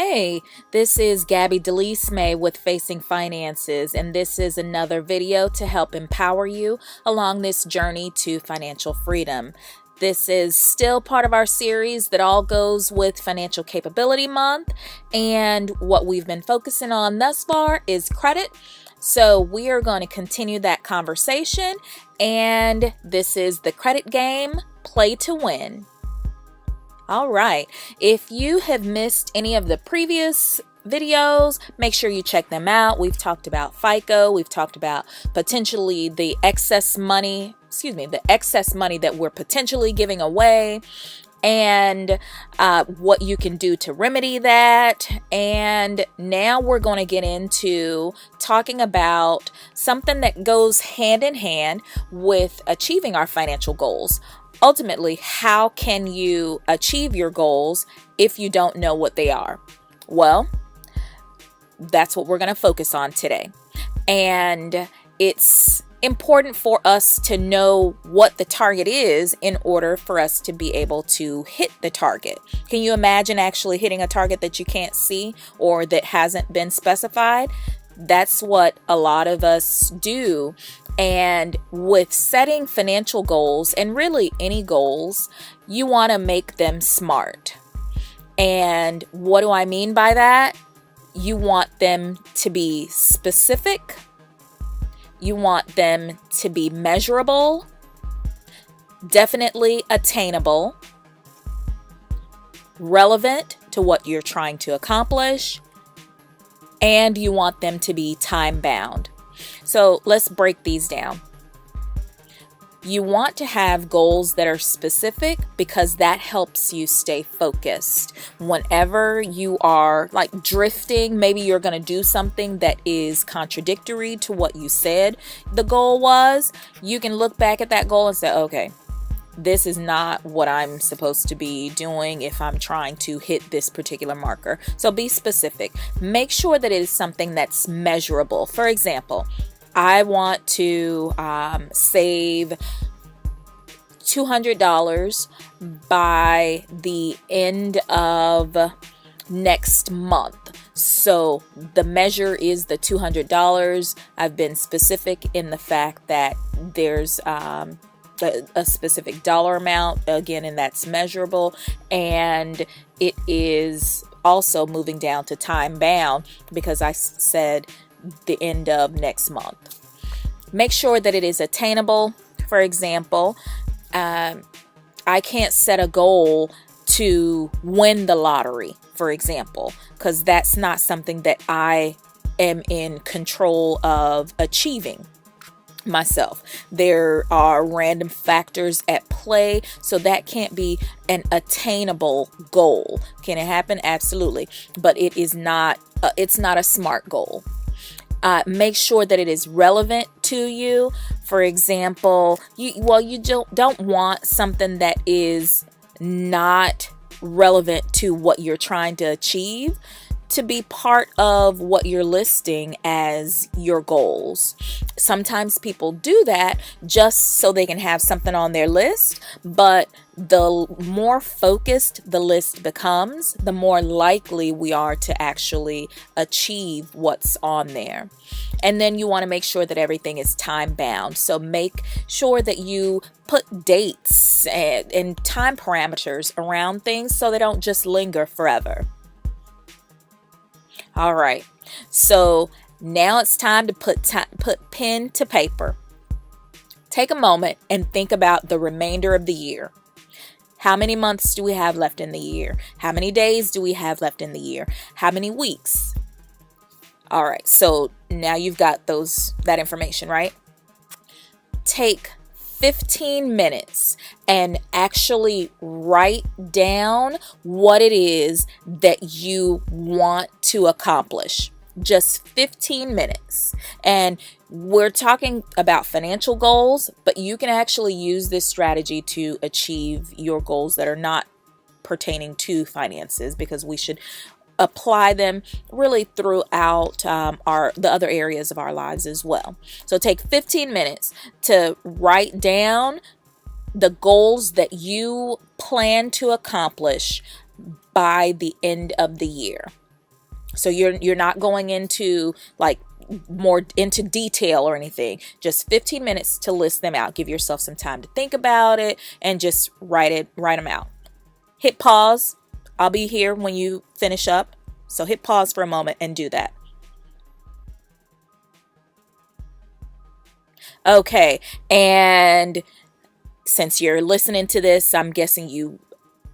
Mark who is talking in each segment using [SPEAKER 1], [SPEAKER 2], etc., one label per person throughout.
[SPEAKER 1] Hey, this is Gabby Delisme with Facing Finances, and this is another video to help empower you along this journey to financial freedom. This is still part of our series that all goes with Financial Capability Month, and what we've been focusing on thus far is credit. So we are going to continue that conversation, and this is the credit game, play to win. All right. If you have missed any of the previous videos, make sure you check them out. We've talked about FICO. We've talked about potentially the excess money that we're potentially giving away, and what you can do to remedy that. And now we're going to get into talking about something that goes hand in hand with achieving our financial goals. Ultimately, how can you achieve your goals if you don't know what they are? Well, that's what we're going to focus on today. And it's important for us to know what the target is in order for us to be able to hit the target. Can you imagine actually hitting a target that you can't see or that hasn't been specified? That's what a lot of us do. And with setting financial goals, and really any goals, you want to make them SMART. And what do I mean by that? You want them to be specific. You want them to be measurable, definitely attainable, relevant to what you're trying to accomplish, and you want them to be time-bound. So let's break these down. You want to have goals that are specific because that helps you stay focused. Whenever you are like drifting, maybe you're going to do something that is contradictory to what you said the goal was, you can look back at that goal and say, okay, this is not what I'm supposed to be doing if I'm trying to hit this particular marker. So be specific. Make sure that it is something that's measurable. For example, I want to save $200 by the end of next month. So the measure is the $200. I've been specific in the fact that there's a specific dollar amount, again, and that's measurable, and it is also moving down to time bound because I said the end of next month. Make sure that it is attainable. For example, I can't set a goal to win the lottery, for example, because that's not something that I am in control of achieving myself. There are random factors at play, so that can't be an attainable goal. Can it happen? Absolutely, but it is not. It's not a SMART goal. Make sure that it is relevant to you. For example, you don't want something that is not relevant to what you're trying to achieve to be part of what you're listing as your goals. Sometimes people do that just so they can have something on their list, but the more focused the list becomes, the more likely we are to actually achieve what's on there. And then you want to make sure that everything is time bound. So make sure that you put dates and time parameters around things so they don't just linger forever. All right, so now it's time to put pen to paper. Take a moment and think about the remainder of the year. That many months do we have left in the year? How many days do we have left in the year? How many weeks? All right, so now you've got that information, right? Take 15 minutes and actually write down what it is that you want to accomplish. Just 15 minutes. And we're talking about financial goals, but you can actually use this strategy to achieve your goals that are not pertaining to finances, because we should apply them really throughout the other areas of our lives as well. So take 15 minutes to write down the goals that you plan to accomplish by the end of the year. So you're not going into like more into detail or anything. Just 15 minutes to list them out. Give yourself some time to think about it and just write them out. Hit pause. I'll be here when you finish up. So hit pause for a moment and do that. Okay. And since you're listening to this, I'm guessing you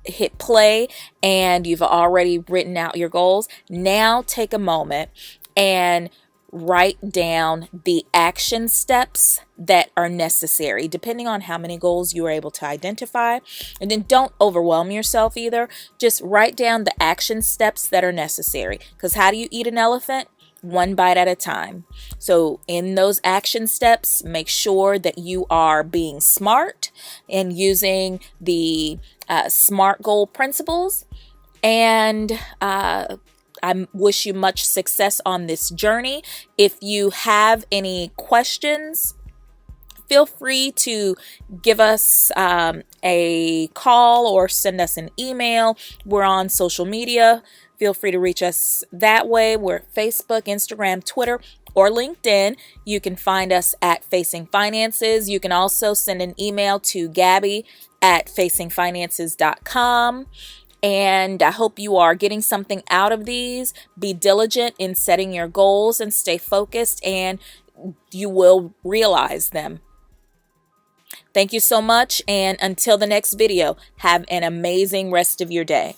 [SPEAKER 1] hit play and you've already written out your goals. Now take a moment and write down the action steps that are necessary, depending on how many goals you are able to identify. And then don't overwhelm yourself either. Just write down the action steps that are necessary. Because how do you eat an elephant? One bite at a time. So in those action steps, make sure that you are being smart and using the SMART goal principles. And I wish you much success on this journey. If you have any questions, feel free to give us a call or send us an email. We're on social media. Feel free to reach us that way. We're Facebook, Instagram, Twitter, or LinkedIn. You can find us at Facing Finances. You can also send an email to gabby@facingfinances.com. And I hope you are getting something out of these. Be diligent in setting your goals and stay focused, and you will realize them. Thank you so much. And until the next video, have an amazing rest of your day.